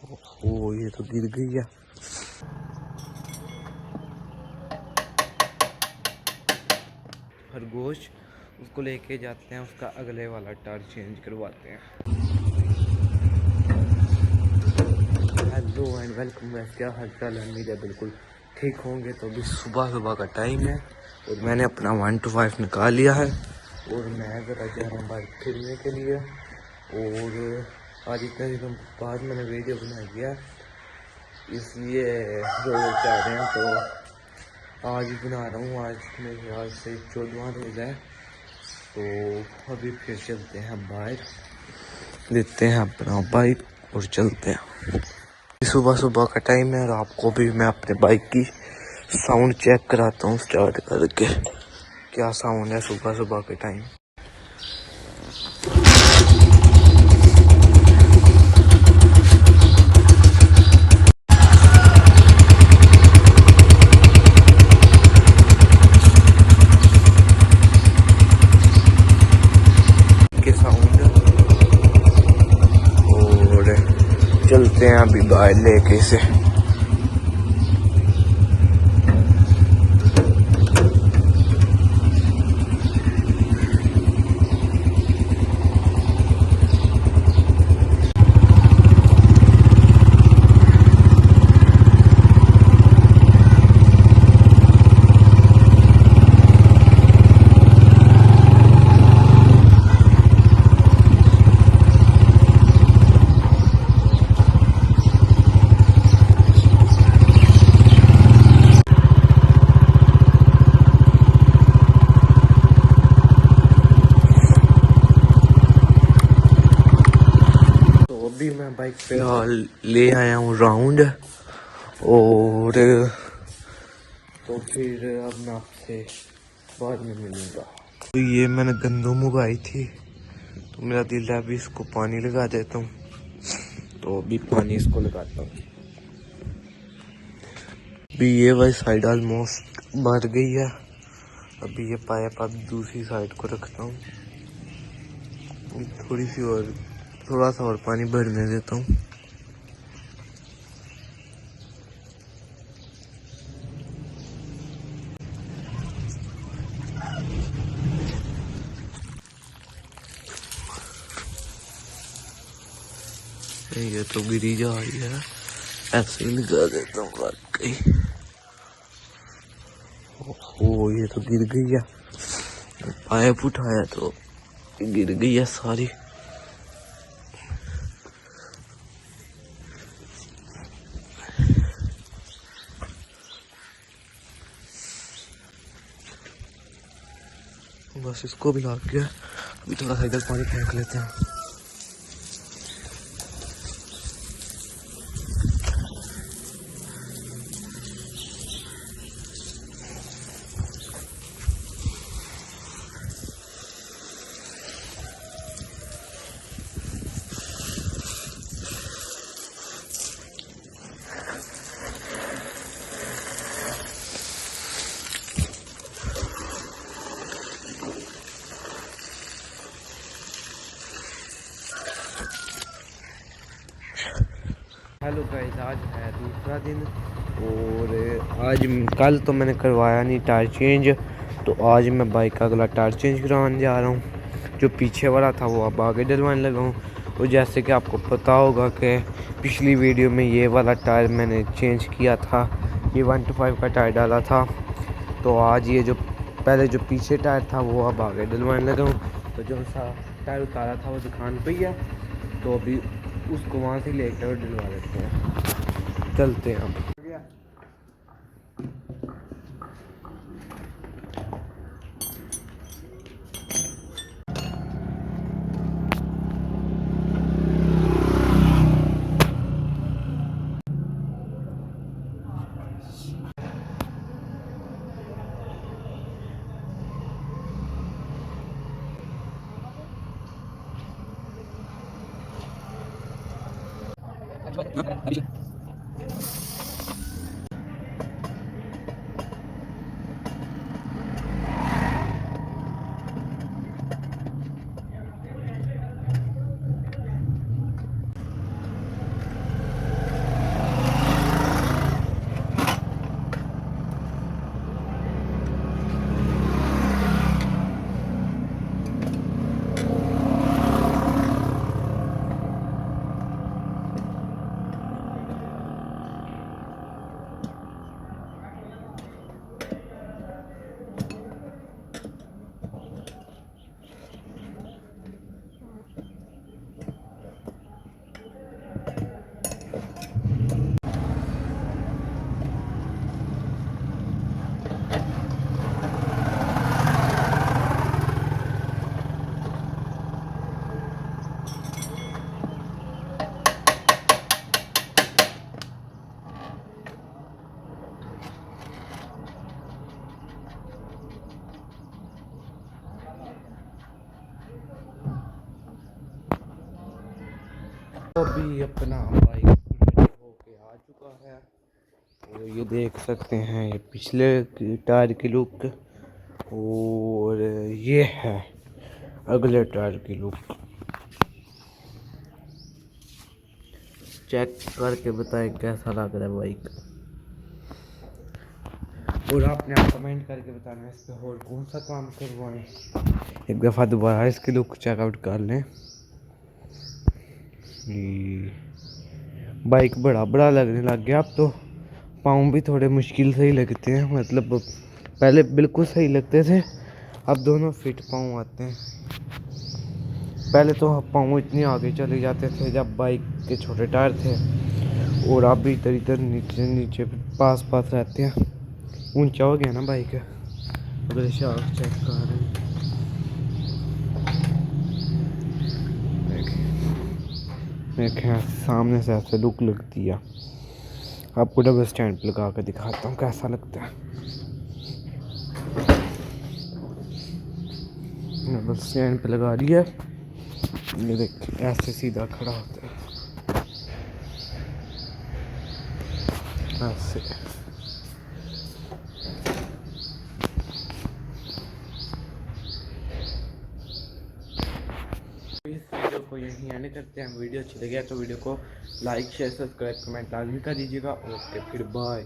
ओ ये तो गिर गई है। खरगोश उसको लेके जाते हैं, उसका अगले वाला टायर चेंज करवाते हैं। Hello and welcome. क्या हाल चाल है? उम्मीद है बिल्कुल ठीक होंगे। तो अभी सुबह सुबह का टाइम है और मैंने अपना 1 to 5 निकाल लिया है और मैं ज़रा जा रहा हूँ बाइक खेलने के लिए। और आज इतने दिनों बाद मैंने वीडियो बना दिया, इसलिए जो चाह रहे हैं तो आज ही बना रहा हूँ। आज से 14वां रोज़ है, तो अभी फिर चलते हैं बाहर, लेते हैं अपना बाइक और चलते हैं। सुबह सुबह का टाइम है और आपको भी मैं अपने बाइक की साउंड चेक कराता हूँ स्टार्ट करके। क्या साउंड है सुबह सुबह के टाइम। के साउंड और चलते हैं अभी बाहर लेके से। अभी मैं बाइक पे ले आया हूँ राउंड, और तो फिर अब मैं आपसे बाद में मिलूँगा। तो ये मैंने गंदम उगाई थी, तो मेरा दिल है अभी इसको पानी लगा देता हूँ। तो अभी पानी इसको लगाता हूँ। अभी ये वाली साइड ऑलमोस्ट भर गई है। अभी ये पाइप अब दूसरी साइड को रखता हूँ, थोड़ा सा और पानी भरने देता हूँ। ये तो गिरी जा रही है, ऐसे ही लगा देता हूँ वाकई। ओ ये तो गिर गई है, पाइप उठाया तो गिर गई है सारी। बस इसको भी लाग गया। अभी थोड़ा सा इधर पानी फेंक लेते हैं। हेलो गाइस, आज है दूसरा दिन और कल तो मैंने करवाया नहीं टायर चेंज, तो आज मैं बाइक का अगला टायर चेंज करवाने जा रहा हूँ। जो पीछे वाला था वो अब आगे डलवाने लगा हूँ। और जैसे कि आपको पता होगा कि पिछली वीडियो में ये वाला टायर मैंने चेंज किया था, ये 1 to 5 का टायर डाला था। तो आज ये जो पहले जो पीछे टायर था वो अब आगे डलवाने लगा हूँ। तो जो सा टायर उतारा था वो दुकान पे ही है, तो अभी उसको वहाँ से लेकर और डलवा लेते हैं। चलते हैं अब। अभी अपना बाइक रेडी होके आ चुका है और ये देख सकते हैं ये पिछले टायर की लुक और ये है अगले टायर की लुक। चेक करके बताएं कैसा लग रहा है बाइक और आपने आप कमेंट करके बताना इस पे और कौन सा काम करवाएं। एक दफ़ा दोबारा इसकी लुक चेकआउट कर लें। बाइक बड़ा बड़ा लगने लग गया अब तो। पाँव भी थोड़े मुश्किल से ही लगते हैं, मतलब पहले बिल्कुल सही लगते थे, अब दोनों फिट पाँव आते हैं। पहले तो पाँव इतने आगे चले जाते थे जब बाइक के छोटे टायर थे और अब भी इधर इधर नीचे नीचे पास पास रहते हैं। ऊंचा हो गया ना बाइक। अगर शार्क चेक कर रहे हैं देखें सामने से ऐसे लुक लगती है। आपको डबल स्टैंड पे लगा कर दिखाता हूँ कैसा लगता है। डबल स्टैंड पे लगा दिया, ये देखिए ऐसे सीधा खड़ा होता है ऐसे। इस वीडियो को यहीं एंड करते हैं। वीडियो अच्छी लगी है तो वीडियो को लाइक शेयर सब्सक्राइब कमेंट लाजमी कर दीजिएगा। ओके फिर बाय।